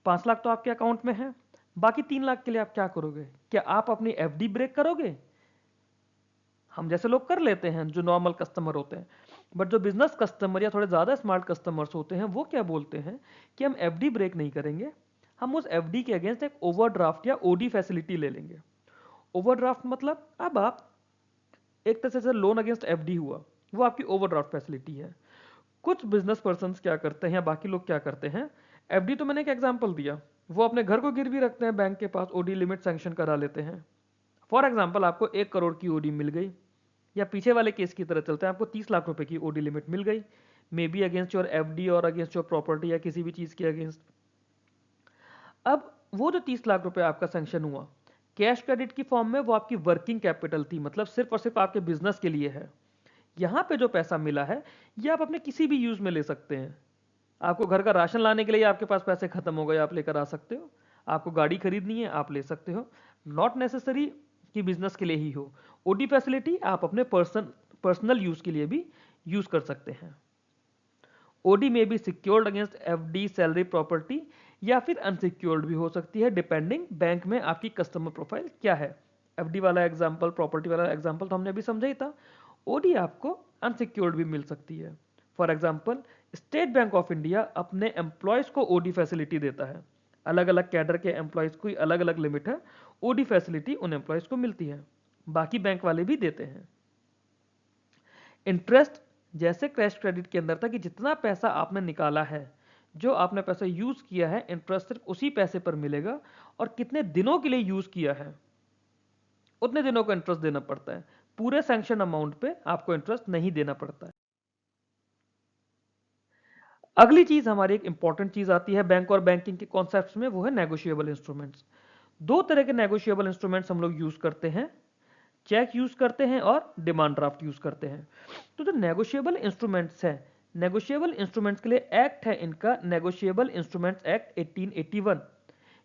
5 लाख तो आपके अकाउंट में है, बाकी 3 लाख के लिए आप क्या करोगे? क्या आप अपनी एफडी ब्रेक करोगे? हम जैसे लोग कर लेते हैं जो नॉर्मल कस्टमर होते हैं, बट जो बिजनेस कस्टमर या थोड़े ज़्यादा स्मार्ट कस्टमर्स होते हैं वो क्या बोलते हैं कि हम एफडी ब्रेक नहीं करेंगे, हम उस एफडी के अगेंस्ट एक ओवरड्राफ्ट या ओडी फैसिलिटी ले लेंगे। ओवरड्राफ्ट मतलब अब आप एक तरह से लोन अगेंस्ट एफडी हुआ, वो आपकी ओवरड्राफ्ट फैसिलिटी है। कुछ बिजनेस पर्सन क्या करते हैं या बाकी लोग क्या करते हैं, एफडी तो मैंने एक एग्जांपल दिया, वो अपने घर को गिरवी रखते हैं बैंक के पास, ओडी लिमिट सैंक्शन करा लेते हैं। फॉर एग्जाम्पल आपको 1 करोड़ की ओडी मिल गई, या पीछे वाले केस की तरह चलते हैं, आपको 30 लाख रुपए की ओडी लिमिट मिल गई, may be against your FD और अगेंस्ट योर प्रॉपर्टी या किसी भी चीज के अगेंस्ट। अब वो जो 30 लाख रुपए आपका सैंक्शन हुआ कैश क्रेडिट की फॉर्म में, वो आपकी वर्किंग कैपिटल थी, मतलब सिर्फ और सिर्फ आपके बिजनेस के लिए है। यहां पे जो पैसा मिला है ये आप अपने किसी भी यूज में ले सकते हैं। आपको घर का राशन लाने के लिए आपके पास पैसे खत्म हो गए, आप लेकर आ सकते हो। आपको गाड़ी खरीदनी है आप ले सकते हो, नॉट नेसेसरी कि बिजनेस के लिए ही हो। ओडी फैसिलिटी आप अपने पर्सनल यूज के लिए भी यूज कर सकते हैं। ओडी में भी secured against FD, salary, property, या फिर अनसिक्योर्ड भी हो सकती है, डिपेंडिंग बैंक में आपकी कस्टमर प्रोफाइल क्या है। एफडी वाला एग्जांपल, प्रॉपर्टी वाला एग्जांपल तो हमने अभी समझा ही था। ओडी आपको अनसिक्योर्ड भी मिल सकती है। For example state Bank of India अपने एम्प्लॉयज को ओडी फैसिलिटी देता है। अलग अलग कैडर के एम्प्लॉयज की अलग अलग लिमिट है, ओडी फैसिलिटी उन एम्प्लॉयज को मिलती है, बाकी बैंक वाले भी देते हैं। इंटरेस्ट जैसे कैश क्रेडिट के अंदर था कि जितना पैसा आपने निकाला है, जो आपने पैसा यूज किया है, इंटरेस्ट सिर्फ उसी पैसे पर मिलेगा, और कितने दिनों के लिए यूज किया है उतने दिनों का इंटरेस्ट देना पड़ता है। पूरे सैंक्शन अमाउंट पे आपको इंटरेस्ट नहीं देना पड़ता है। अगली चीज हमारी एक इंपॉर्टेंट चीज आती है बैंक और बैंकिंग के कॉन्सेप्ट्स में, वो है नेगोशिएबल इंस्ट्रूमेंट्स। दो तरह के नेगोशिएबल इंस्ट्रूमेंट्स हम लोग यूज करते हैं, चेक यूज करते हैं और डिमांड ड्राफ्ट यूज करते हैं। तो जो नेगोशिएबल इंस्ट्रूमेंट्स है, नेगोशिएबल इंस्ट्रूमेंट्स के लिए एक्ट है इनका नेगोशिएबल इंस्ट्रूमेंट्स एक्ट 1881।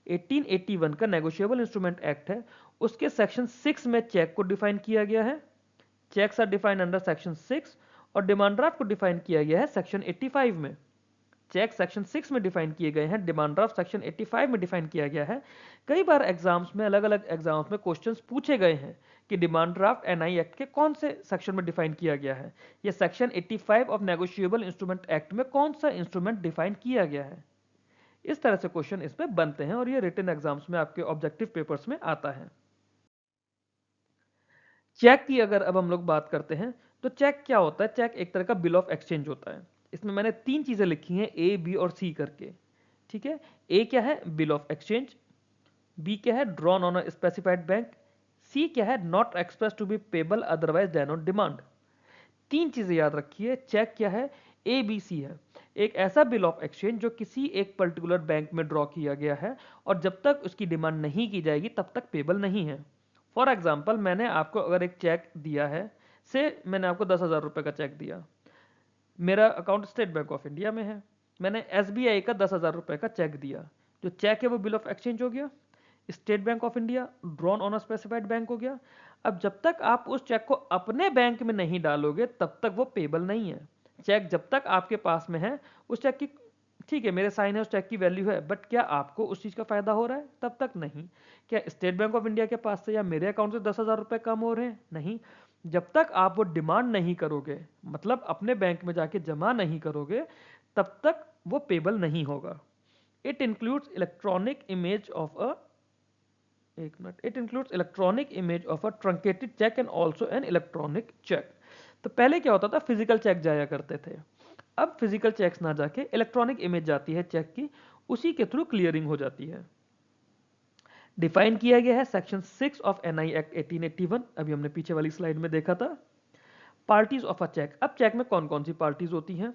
1881 का नेगोशिएबल इंस्ट्रूमेंट एक्ट है, उसके सेक्शन 6 में चेक को डिफाइन किया गया है। Cheques are defined under section 6 और डिमांड ड्राफ्ट को डिफाइन किया गया है सेक्शन 85 में। चेक सेक्शन 6 में डिफाइन किए गए हैं, डिमांड ड्राफ्ट सेक्शन 85 में डिफाइन किया गया है। कई बार एग्जाम्स में, अलग अलग एग्जाम्स में क्वेश्चंस पूछे गए हैं कि डिमांड ड्राफ्ट एनआई एक्ट के कौन से सेक्शन में डिफाइन किया गया है, या section 85 of negotiable instrument act में कौन सा इंस्ट्रूमेंट डिफाइन किया गया है। इस तरह से क्वेश्चन इसमें बनते हैं और ये रिटन एग्जाम्स में आपके ऑब्जेक्टिव पेपर्स में आता है। चेक की अगर अब हम लोग बात करते हैं तो चेक क्या होता है? चेक एक तरह का बिल ऑफ एक्सचेंज होता है। इसमें मैंने 3 चीजें लिखी हैं, ए, बी और सी करके। ठीक है, ए क्या है? Bill of exchange. बी क्या है? Drawn on a specified bank. C क्या है? Not express to be payable otherwise than on demand. 3 चीजें याद रखिए। चेक क्या है? ए, बी, सी है। एक ऐसा बिल ऑफ एक्सचेंज जो किसी एक पर्टिकुलर बैंक में ड्रॉ किया गया है और जब तक उसकी डिमांड नहीं की जाएगी तब तक पेबल नहीं है। फॉर एग्जाम्पल, मैंने आपको अगर एक चेक दिया है, से मैंने आपको 10,000 रुपए का चेक दिया, मेरा account state Bank of India में है, मैंने एसबीआई का 10,000 रुपए का चेक दिया, जो चेक है वो बिल ऑफ एक्सचेंज हो गया, state Bank of India drawn on a specified bank हो गया। अब जब तक आप उस चेक को अपने बैंक में नहीं डालोगे तब तक वो पेबल नहीं है। चेक जब तक आपके पास में है, उस चेक की, ठीक है मेरे साइन है, उस चेक की वैल्यू है, बट क्या आपको उस चीज का फायदा हो रहा है? तब तक नहीं। क्या स्टेट बैंक ऑफ इंडिया के पास से या मेरे अकाउंट से 10,000 रुपए कम हो रहे हैं? नहीं। जब तक आप वो डिमांड नहीं करोगे, मतलब अपने बैंक में जाके जमा नहीं करोगे, तब तक वो पेबल नहीं होगा। It includes electronic image of a एक minute, it includes electronic image of a truncated cheque and also an electronic cheque. तो पहले क्या होता था? फिजिकल चेक जाया करते थे। अब फिजिकल चेक्स ना जाके इलेक्ट्रॉनिक इमेज जाती है चेक की, उसी के थ्रू क्लियरिंग हो जाती है। डिफाइन किया गया है सेक्शन 6 ऑफ एनआई एक्ट 1881, अभी हमने पीछे वाली स्लाइड में देखा था। पार्टीज ऑफ अ चेक, अब चेक में कौन कौन सी पार्टीज होती हैं?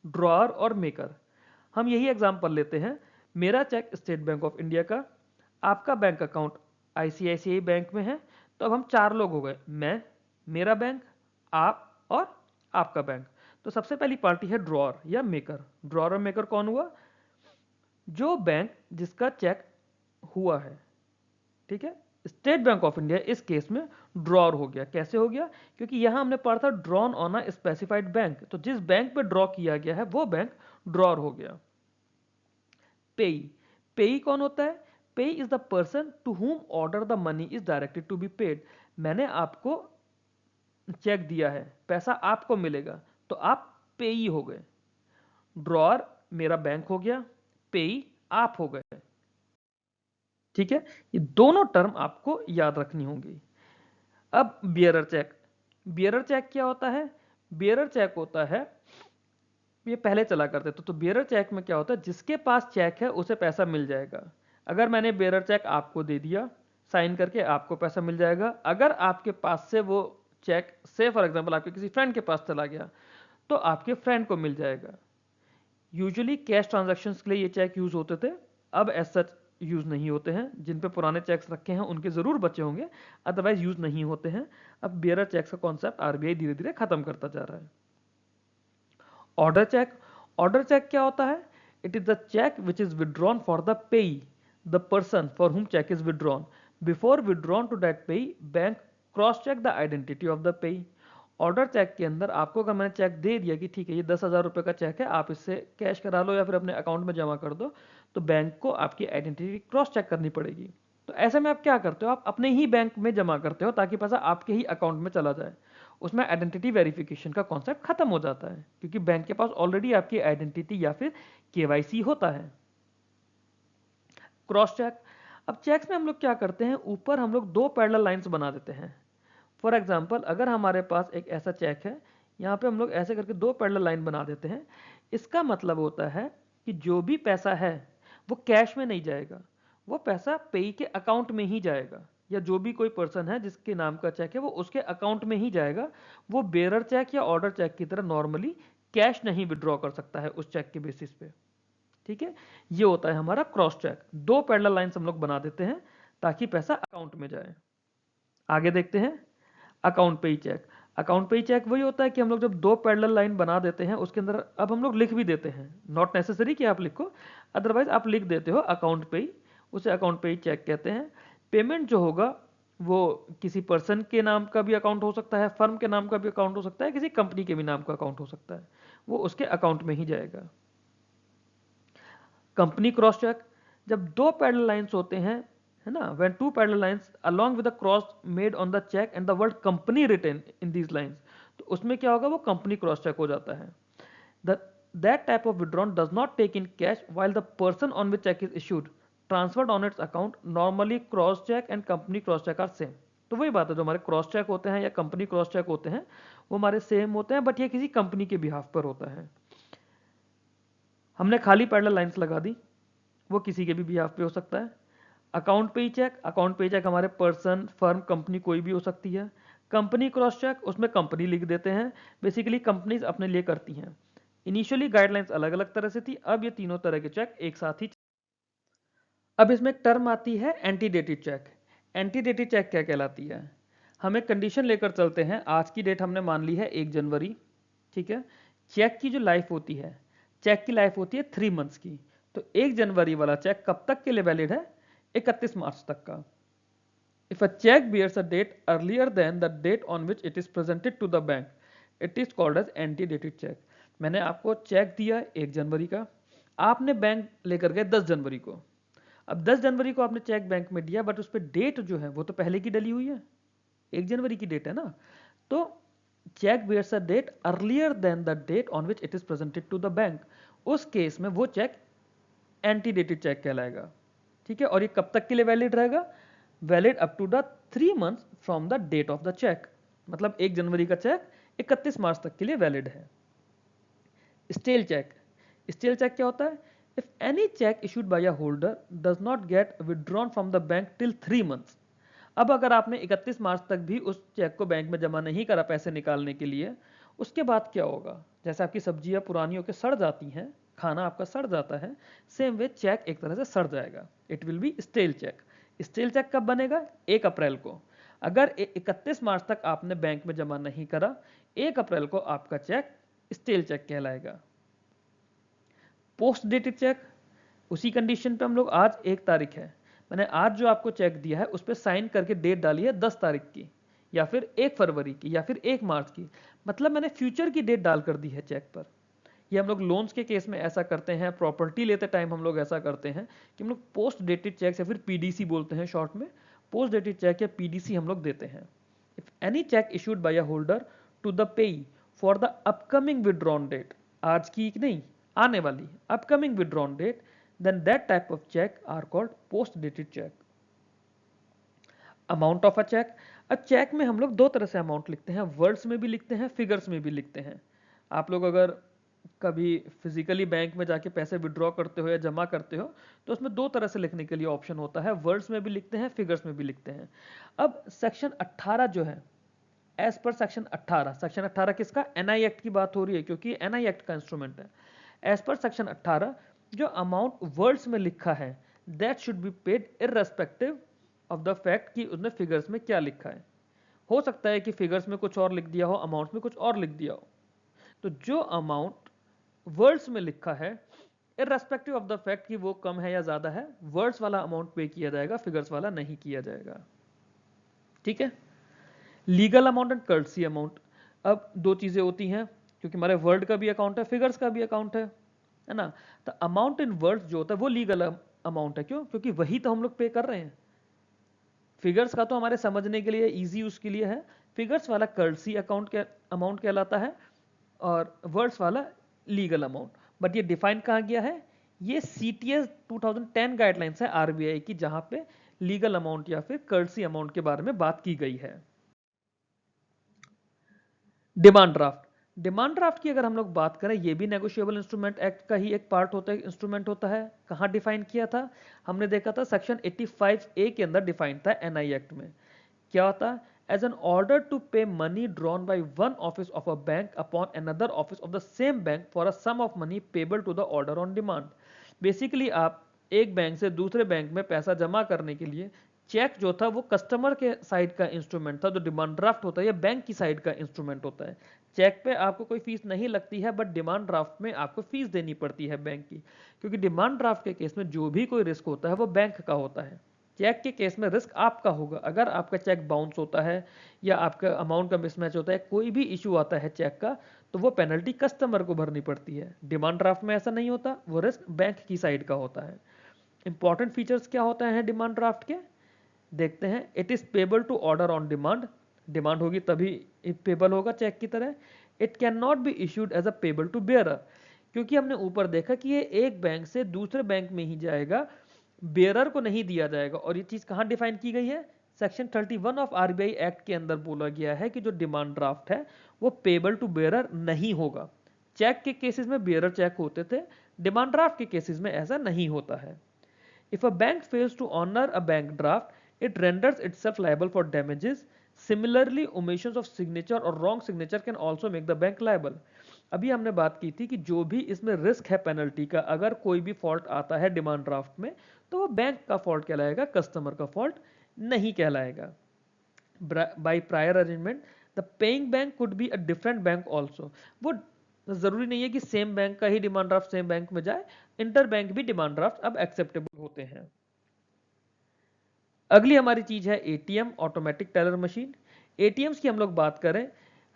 ड्रॉअर और मेकर। हम यही एग्जांपल लेते हैं, मेरा चेक स्टेट बैंक ऑफ इंडिया का, आपका बैंक अकाउंट आईसीआईसीआई बैंक में है, तो अब हम 4 लोग हो गए, मैं, मेरा बैंक, आप और आपका बैंक। तो सबसे पहली पार्टी है ड्रॉअर या मेकर। ड्रॉअर और मेकर कौन हुआ? जो बैंक जिसका चेक हुआ है। ठीक है, स्टेट बैंक ऑफ इंडिया इस केस में ड्रॉर हो गया। कैसे हो गया? क्योंकि यहां हमने पढ़ा था drawn on a specified bank, तो जिस बैंक पे ड्रॉ किया गया है वो बैंक ड्रॉर हो गया। पेई, पेई कौन होता है? Payee is the person to whom order the money is directed to be paid. मैंने आपको चेक दिया है, पैसा आपको मिलेगा, तो आप पेई हो गए। ड्रॉर मेरा बैंक हो गया, पेई आप हो गए। ठीक है, ये दोनों टर्म आपको याद रखनी होंगी। अब बियरर चेक, बियरर चेक क्या होता है? बियरर चेक होता है, ये पहले चला करते थे, तो बियरर चेक में क्या होता है? जिसके पास चेक है उसे पैसा मिल जाएगा। अगर मैंने बियरर चेक आपको दे दिया, साइन करके, आपको पैसा मिल जाएगा। अगर आपके पास से वो चेक से फॉर एग्जांपल आपके किसी फ्रेंड के पास चला गया, तो आपके फ्रेंड को मिल जाएगा। यूजुअली कैश ट्रांजैक्शंस के लिए ये चेक यूज होते थे, अब एज सच यूज नहीं होते हैं। जिन पे पुराने चेक्स रखे हैं उनके जरूर बचे होंगे, अदरवाइज यूज नहीं होते हैं। अब बियरर चेक्स का कॉन्सेप्ट आरबीआई धीरे धीरे खत्म करता जा रहा है। ऑर्डर चेक, ऑर्डर चेक क्या होता है? It is the cheque which is withdrawn for the payee, the person for whom cheque is withdrawn. Before withdrawn to that payee, bank cross check the identity of the payee. Order cheque के अंदर आपको अगर मैंने check दे दिया कि ठीक है ये 10,000 रुपए का चेक है, आप इससे कैश करा लो या फिर अपने अकाउंट में जमा कर दो, तो बैंक को आपकी आइडेंटिटी क्रॉस चेक करनी पड़ेगी। तो ऐसे में आप क्या करते हो? आप अपने ही बैंक में जमा करते हो ताकि पैसा आपके ही अकाउंट में चला जाए। उसमें आइडेंटिटी वेरिफिकेशन का कॉन्सेप्ट खत्म हो जाता है, क्योंकि बैंक के पास ऑलरेडी आपकी आइडेंटिटी या फिर केवाईसी होता है। क्रॉस चेक, अब चेक्स में हम लोग क्या करते हैं, ऊपर हम लोग 2 पैरेलल लाइंस बना देते हैं। फॉर एग्जाम्पल, अगर हमारे पास एक ऐसा चेक है, यहाँ पे हम लोग ऐसे करके 2 पैरेलल लाइन बना देते हैं। इसका मतलब होता है कि जो भी पैसा है वो कैश में नहीं जाएगा, वो पैसा पेई के अकाउंट में ही जाएगा, या जो भी कोई पर्सन है जिसके नाम का चेक है वो उसके अकाउंट में ही जाएगा। वो बेरर चेक या ऑर्डर चेक की तरह नॉर्मली कैश नहीं विड्रॉ कर सकता है उस चेक के बेसिस पे। ठीक है, ये होता है हमारा क्रॉस चेक। 2 पैरेलल लाइंस हम लोग बना देते हैं ताकि पैसा अकाउंट में जाए। आगे देखते हैं अकाउंट पे ही चेक। अकाउंट पे ही चेक वही होता है कि हम लोग जब 2 पैरेलल लाइन बना देते हैं, उसके अंदर अब हम लोग लिख भी देते हैं, नॉट नेसेसरी कि आप लिखो, अदरवाइज आप लिख देते हो अकाउंट पे ही, उसे अकाउंट पे ही चेक कहते हैं। पेमेंट जो होगा वो किसी पर्सन के नाम का भी अकाउंट हो सकता है, फर्म के नाम का भी अकाउंट हो सकता है, किसी कंपनी के भी नाम का अकाउंट हो सकता है, वो उसके अकाउंट में ही जाएगा। कंपनी क्रॉस चेक, जब दो पैरेलल लाइंस होते हैं, है ना, when two parallel lines along with the cross made on the cheque and the word company written in these lines, तो उसमें क्या होगा, वो कंपनी क्रॉस चेक हो जाता है। That type of withdrawn does not take in cash while the person on which check is issued transferred on its account. Normally cross check and company cross check are same. तो वही बात है, जो हमारे cross check होते हैं या company cross check होते हैं वो हमारे सेम होते हैं, बट ये किसी कंपनी के बिहाफ पर होता है। हमने खाली पैरेलल लाइंस लगा दी, वो किसी के भी बिहाफ पे हो सकता है। अकाउंट पे ही चेक, अकाउंट पे चेक हमारे पर्सन, फर्म, कंपनी कोई भी हो सकती है। कंपनी क्रॉस चेक, उसमें कंपनी लिख देते हैं, बेसिकली कंपनीज अपने लिए करती हैं। इनिशियली गाइडलाइंस अलग अलग तरह से थी, अब ये तीनों तरह के चेक एक साथ ही। अब इसमें एक टर्म आती है एंटीडेटेड चेक। एंटीडेटेड चेक क्या कहलाती है? हम एक कंडीशन लेकर चलते हैं, आज की डेट हमने मान ली है 1 जनवरी, ठीक है। चेक की जो लाइफ होती है, चेक की लाइफ होती है 3 मंथ्स की, तो 1 जनवरी वाला चेक कब तक के लिए वैलिड है? 31 मार्च तक का। If a check bears a date earlier than the date on which it is presented to the bank, it is called as antedated check. मैंने आपको चेक दिया 1 जनवरी का, आपने बैंक लेकर गए 10 जनवरी को। अब 10 जनवरी को आपने चेक बैंक में दिया, बट उस पर डेट जो है वो तो पहले की डली हुई है, 1 जनवरी की डेट है ना। तो check bears a date earlier than the date on which it is presented to the bank, उस केस में वो चेक एंटीडेटेड चेक कहलाएगा, ठीक है। और ये कब तक के लिए वैलिड रहेगा? Valid up to the 3 months from the date of the cheque, मतलब 1 जनवरी का चेक 31 मार्च तक के लिए वैलिड है। स्टेल चेक, स्टेल चेक क्या होता है? If any cheque issued by a holder does not gate withdrawn from the bank till 3 months. अब अगर आपने 31 मार्च तक भी उस चेक को बैंक में जमा नहीं करा पैसे निकालने के लिए, उसके बाद क्या होगा? जैसे आपकी सब्जियां पुरानी होकर सड़ जाती हैं, खाना आपका सड़ जाता है, सेम वे चेक एक तरह से सड़ जाएगा, it will be stale cheque. Stale cheque कब बनेगा? 1 अप्रैल को। अगर 31 मार्च तक आपने बैंक में जमा नहीं करा, 1 अप्रैल को आपका चेक स्टेल चेक कहलाएगा। पोस्ट डेटेड चेक, उसी कंडीशन पे हम लोग, आज 1 तारीख है, मैंने आज जो आपको चेक दिया है उस पर साइन करके डेट डाली है 10 तारीख की, या फिर 1 फरवरी की, या फिर 1 मार्च की, मतलब मैंने फ्यूचर की डेट डाल कर दी है चेक पर। ये हम लोग लोन्स के केस में ऐसा करते हैं, प्रॉपर्टी लेते टाइम हम लोग ऐसा करते हैं कि हम लोग पोस्ट डेटेड चेक या फिर पीडीसी बोलते हैं शॉर्ट में, पोस्ट डेटेड चेक या पीडीसी हम लोग देते हैं। If any cheque issued by a holder to the payee for the upcoming withdrawn date, आज की नहीं आने वाली upcoming withdrawn date, then that type of check are called post dated check. Amount of a cheque, अब cheque में हम लोग 2 तरह से अमाउंट लिखते हैं, वर्ड्स में भी लिखते हैं, फिगर्स में भी लिखते हैं। आप लोग अगर कभी फिजिकली बैंक में जाके पैसे विड्रॉ करते हो या जमा करते हो, तो उसमें 2 तरह से लिखने के लिए ऑप्शन होता है, वर्ड्स में भी लिखते हैं, फिगर्स में भी लिखते हैं। अब सेक्शन 18 जो है, एज पर सेक्शन 18, सेक्शन 18 किसका? एनआई एक्ट की बात हो रही है, क्योंकि एनआई एक्ट का इंस्ट्रूमेंट है। एज पर सेक्शन 18 जो अमाउंट वर्ड्स में लिखा है, that should be paid irrespective of the fact कि उसने फिगर्स में क्या लिखा है। हो सकता है कि फिगर्स में कुछ और लिख दिया हो, अमाउंट में कुछ और लिख दिया हो। तो जो अमाउंट वर्ड्स में लिखा है, इररेस्पेक्टिव ऑफ द फैक्ट कि वो कम है या ज्यादा है, वर्ड्स वाला अमाउंट पे किया जाएगा, फिगर्स वाला नहीं किया जाएगा, ठीक है। Legal amount and courtesy amount, अब 2 चीजें होती हैं, क्योंकि हमारे वर्ड का भी अकाउंट है, फिगर्स का भी अकाउंट है ना। तो अमाउंट इन वर्ड्स जो होता है वो लीगल अमाउंट है, क्यों? क्योंकि वही तो हम लोग पे कर रहे हैं। फिगर्स का तो हमारे समझने के लिए, इजी उसके लिए है, फिगर्स वाला कर्टसी अकाउंट के अमाउंट कहलाता है, और वर्ड्स वाला लीगल अमाउंट। बट ये डिफाइन कहाँ गया है? ये सीटीएस 2010 गाइडलाइंस है आरबीआई की, जहां पे लीगल अमाउंट या फिर कर्टसी अमाउंट के बारे में बात की गई है। डिमांड ड्राफ्ट, डिमांड ड्राफ्ट की अगर हम लोग बात करें, ये भी नेगोशिएबल इंस्ट्रूमेंट एक्ट का ही एक पार्ट होता है, इंस्ट्रूमेंट होता है। कहाँ डिफाइन किया था? हमने देखा था सेक्शन 85A के अंदर डिफाइन था एनआई एक्ट में। क्या होता है? As an order to pay money drawn by one office of a bank upon another office of the same bank for a sum of money payable to the order on demand. Basically आप एक bank से दूसरे bank में पैसा जमा करने के लिए, चेक जो था वो कस्टमर के साइड का इंस्ट्रूमेंट था, जो डिमांड ड्राफ्ट होता है ये बैंक की साइड का इंस्ट्रूमेंट होता है। चेक पे आपको कोई फीस नहीं लगती है, बट डिमांड ड्राफ्ट में आपको फीस देनी पड़ती है बैंक की, क्योंकि डिमांड ड्राफ्ट के केस में जो भी कोई रिस्क होता है वो बैंक का होता है। चेक के केस में रिस्क आपका होगा। अगर आपका चेक बाउंस होता है या आपका अमाउंट का मिसमैच होता है, कोई भी इशू आता है चेक का, तो वो पेनल्टी कस्टमर को भरनी पड़ती है। डिमांड ड्राफ्ट में ऐसा नहीं होता, वो रिस्क बैंक की साइड का होता है। इंपॉर्टेंट फीचर्स क्या होते हैं डिमांड ड्राफ्ट के, देखते हैं। It is payable to order on demand, demand होगी तभी पेबल होगा चेक की तरह। It can not be issued as a payable to bearer, क्योंकि हमने ऊपर देखा कि ये एक बैंक से दूसरे बैंक में ही जाएगा, बेयरर को नहीं दिया जाएगा। और ये चीज कहां डिफाइन की गई है, सेक्शन 31 ऑफ आरबीआई एक्ट के अंदर बोला गया है कि जो डिमांड ड्राफ्ट है वो पेबल टू बेयरर नहीं होगा। चेक के केसेस में बेयरर चेक होते थे, डिमांड ड्राफ्ट के केसेस में ऐसा नहीं होता है। If a bank fails to honor a bank draft, it renders itself liable for damages. Similarly, omissions of signature or wrong signature can also make the bank liable. अभी हमने बात की थी कि जो भी इसमें रिस्क है पेनल्टी का, अगर कोई भी फॉल्ट आता है डिमांड ड्राफ्ट में, तो वो बैंक का फॉल्ट कहलाएगा, कस्टमर का फॉल्ट नहीं कहलाएगा। By prior arrangement the paying bank could be a different bank also. वो जरूरी नहीं है कि सेम बैंक का ही डिमांड ड्राफ्ट सेम बैंक में जाए, इंटर बैंक भी डिमांड ड्राफ्ट अब एक्सेप्टेबल होते हैं। अगली हमारी चीज है ATM, automatic teller machine. ATMs की हम लोग बात करें,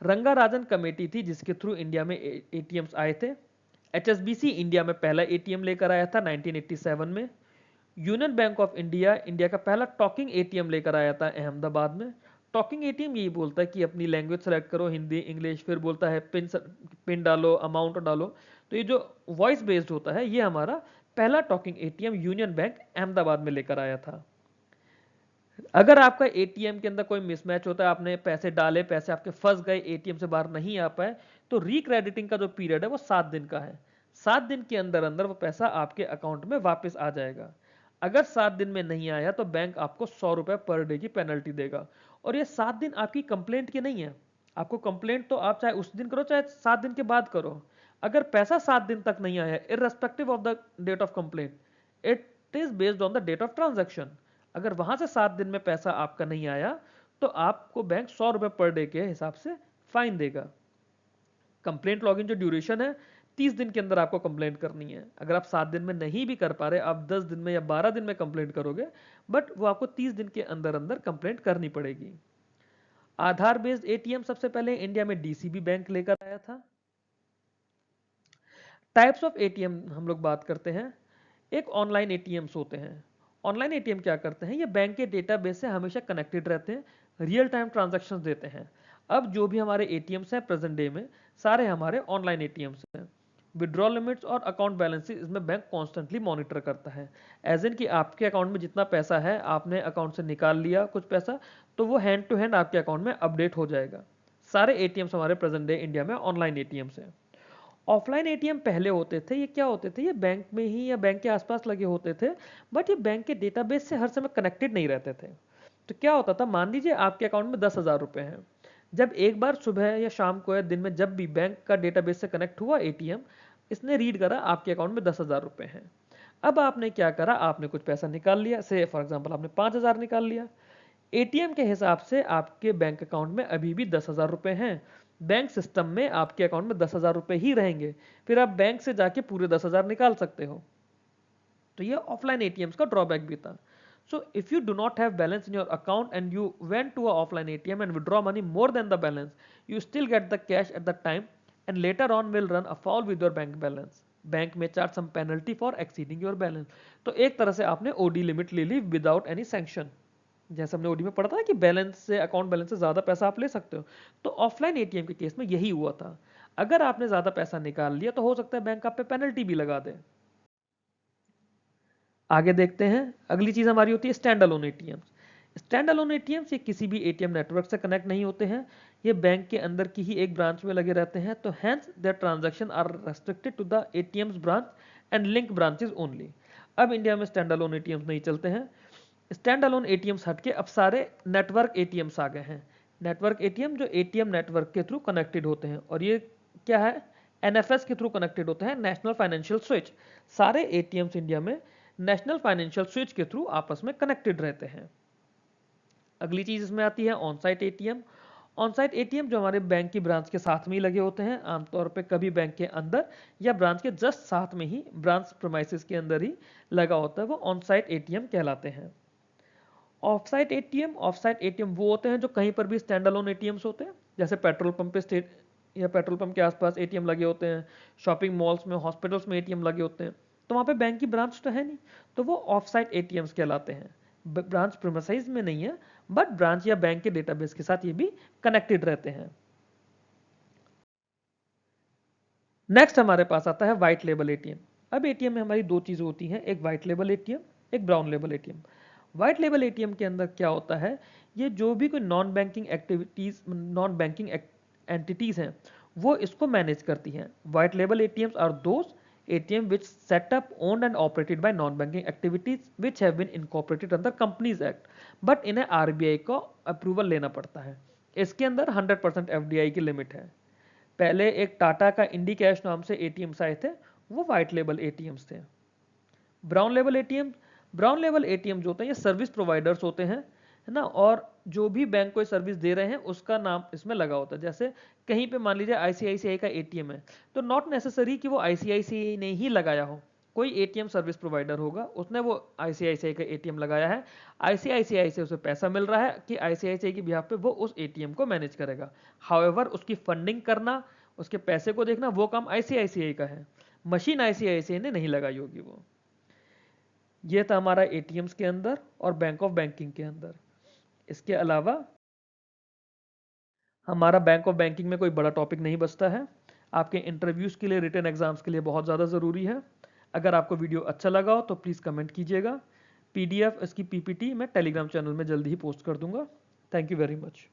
रंगाराजन कमेटी थी जिसके थ्रू इंडिया में एटीएम्स आए थे। एचएसबीसी इंडिया में पहला एटीएम लेकर आया था 1987 में। Union bank of India India का पहला टॉकिंग एटीएम लेकर आया था अहमदाबाद में। टॉकिंग एटीएम यही बोलता है कि अपनी लैंग्वेज सेलेक्ट करो, हिंदी इंग्लिश, फिर बोलता है पिन डालो, अमाउंट डालो। तो ये जो वॉइस बेस्ड होता है, ये हमारा पहला talking ATM union bank Ahmedabad में लेकर आया था। अगर आपका एटीएम के अंदर कोई मिसमैच होता है, आपने पैसे डाले, पैसे आपके फंस गए, एटीएम से बाहर नहीं आ पाए, तो रिक्रेडिटिंग का जो पीरियड है वो 7 दिन का है। 7 दिन के अंदर अंदर वो पैसा आपके अकाउंट में वापस आ जाएगा। अगर 7 दिन में नहीं आया तो बैंक आपको 100 रुपए पर डे की पेनल्टी देगा। और ये 7 दिन आपकी कंप्लेंट की नहीं है, आपको कंप्लेंट तो आप चाहे उस दिन करो चाहे 7 दिन के बाद करो। अगर पैसा 7 दिन तक नहीं आया, irrespective of the date of complaint, it is based on the date of transaction. अगर वहां से 7 दिन में पैसा आपका नहीं आया, तो आपको बैंक 100 रुपए पर डे के हिसाब से फाइन देगा। कंप्लेंट लॉगिन जो ड्यूरेशन है, 30 दिन के अंदर आपको कंप्लेंट करनी है। अगर आप 7 दिन में नहीं भी कर पा रहे, आप 10 दिन में या 12 दिन में कंप्लेंट करोगे, बट वो आपको 30 दिन के अंदर अंदर कंप्लेंट करनी पड़ेगी। आधार बेस्ड एटीएम सबसे पहले इंडिया में डीसीबी बैंक लेकर आया था। टाइप्स ऑफ एटीएम हम लोग बात करते हैं। एक ऑनलाइन एटीएम्स होते हैं। ऑनलाइन एटीएम क्या करते हैं, ये बैंक के डेटाबेस से हमेशा कनेक्टेड रहते हैं, रियल टाइम ट्रांजैक्शंस देते हैं। अब जो भी हमारे एटीएम्स हैं प्रेजेंट डे में, सारे हमारे ऑनलाइन एटीएम्स हैं। विड्रॉल लिमिट्स और अकाउंट बैलेंसेस इसमें बैंक कॉन्स्टेंटली मॉनिटर करता है। एज इन कि आपके अकाउंट में जितना पैसा है, आपने अकाउंट से निकाल लिया कुछ पैसा, तो वो हैंड टू हैंड आपके अकाउंट में अपडेट हो जाएगा। सारे एटीएम्स हमारे प्रेजेंट डे इंडिया में ऑनलाइन एटीएम्स हैं। ऑफलाइन एटीएम पहले होते थे, ये क्या होते थे, ये बैंक में ही या बैंक के आसपास लगे होते थे, बट ये बैंक के डेटाबेस से हर समय कनेक्टेड नहीं रहते थे। तो क्या होता था, मान लीजिए आपके अकाउंट में 10,000 रुपए हैं। जब एक बार सुबह या शाम को या दिन में जब भी बैंक का डेटाबेस से कनेक्ट हुआ एटीएम, इसने रीड करा आपके अकाउंट में 10,000 रुपए हैं। अब आपने क्या करा, आपने कुछ पैसा निकाल लिया, से फॉर एग्जाम्पल आपने 5,000 निकाल लिया। एटीएम के हिसाब से आपके बैंक अकाउंट में अभी भी 10,000 रुपए हैं। बैंक सिस्टम में आपके अकाउंट में 10,000 रुपए ही रहेंगे, फिर आप बैंक से जाके पूरे 10,000 निकाल सकते हो। तो ये ऑफलाइन एटीएम्स का ड्रॉबैक भी था। So if you do not have balance in your account and you went to a offline ATM and withdraw money more than the balance, you still get the cash at the time and later on will run afoul with your bank balance. Bank में charge some penalty for exceeding your balance. तो एक तरह से आपने OD limit ले ली without any sanction. जैसे हमने OD में पढ़ा था कि बैलेंस से, अकाउंट बैलेंस से ज्यादा पैसा आप ले सकते हो, तो ऑफलाइन एटीएम के केस में यही हुआ था। अगर आपने ज्यादा पैसा निकाल लिया तो हो सकता है बैंक आप पे पेनल्टी भी लगा दे। आगे देखते हैं, अगली चीज हमारी होती है stand alone ATM. Stand alone ATM ये किसी भी एटीएम नेटवर्क से कनेक्ट नहीं होते हैं, ये बैंक के अंदर की ही एक ब्रांच में लगे रहते हैं। तो hence their transaction are restricted to the ATMs branch and link branches only. अब इंडिया में स्टैंड अलोन एटीएम्स नहीं चलते हैं। स्टैंड अलोन एटीएम्स हटके अब सारे नेटवर्क एटीएम्स आ गए हैं। नेटवर्क एटीएम जो एटीएम नेटवर्क के थ्रू कनेक्टेड होते हैं, और ये क्या है, एनएफएस के थ्रू कनेक्टेड होते हैं, नेशनल फाइनेंशियल स्विच। सारे एटीएम्स इंडिया में नेशनल फाइनेंशियल स्विच के थ्रू आपस में कनेक्टेड रहते हैं। अगली चीज इसमें आती है on site ATM. On site ATM जो हमारे बैंक की ब्रांच के साथ में ही लगे होते हैं, आमतौर पे कभी बैंक के अंदर या ब्रांच के जस्ट साथ में ही, ब्रांच प्रीमाइसेस के अंदर ही लगा होता है, वो ऑन साइट एटीएम कहलाते हैं। ऑफ साइट एटीएम वो होते हैं जो कहीं पर भी स्टैंड अलोन एटीएम्स होते हैं, जैसे पेट्रोल पंप पे स्टेट या पेट्रोल पंप के आसपास एटीएम लगे होते हैं, शॉपिंग मॉल्स में, हॉस्पिटल्स में एटीएम लगे होते हैं, तो वहाँ पे बैंक की ब्रांच तो है नहीं, तो वो ऑफ साइट एटीएम्स कहलाते हैं। ब्रांच प्रीमाइसेस में नहीं है, बट ब्रांच या बैंक के डेटाबेस के साथ ये भी कनेक्टेड रहते हैं। नेक्स्ट हमारे पास आता है व्हाइट लेबल एटीएम। अब एटीएम में हमारी दो चीज़ें होती हैं, एक व्हाइट लेबल एटीएम, एक brown label ATM. White label ATM के अंदर क्या होता है, ये जो भी कोई non banking activities, non banking entities हैं, वो इसको मैनेज करती हैं। White label ATMs are those ATM which set up, owned and operated by non-banking activities which have been incorporated under Companies Act, but इन्हें RBI को approval लेना पड़ता है। इसके अंदर 100% FDI की लिमिट है। पहले एक टाटा का इंडी कैश नाम से एटीएम्स आए थे, वो व्हाइट लेबल एटीएम्स थे। ब्राउन लेबल एटीएम जो होते हैं ये सर्विस प्रोवाइडर्स होते हैं, है ना, और जो भी बैंक कोई सर्विस दे रहे हैं उसका नाम इसमें लगा होता है। जैसे कहीं पे मान लीजिए आईसीआईसीआई का एटीएम है, तो नॉट नेसेसरी कि वो आईसीआईसीआई ने ही लगाया हो, कोई एटीएम सर्विस प्रोवाइडर होगा, उसने वो आईसीआईसीआई का एटीएम लगाया है, आईसीआईसीआई से उसे पैसा मिल रहा है कि आईसीआईसीआई की बिहाफ पे वो उस एटीएम को मैनेज करेगा। हाउएवर उसकी फंडिंग करना, उसके पैसे को देखना, वो काम आईसीआईसीआई का है, मशीन आईसीआईसीआई ने नहीं लगाई होगी वो। ये था हमारा एटीएम्स के अंदर और बैंक ऑफ बैंकिंग के अंदर। इसके अलावा हमारा बैंक ऑफ बैंकिंग में कोई बड़ा टॉपिक नहीं बचता है, आपके इंटरव्यूज के लिए, रिटन एग्जाम्स के लिए बहुत ज़्यादा ज़रूरी है। अगर आपको वीडियो अच्छा लगा हो तो प्लीज़ कमेंट कीजिएगा। PDF इसकी PPT मैं टेलीग्राम चैनल में जल्दी ही पोस्ट कर दूंगा। Thank you very much.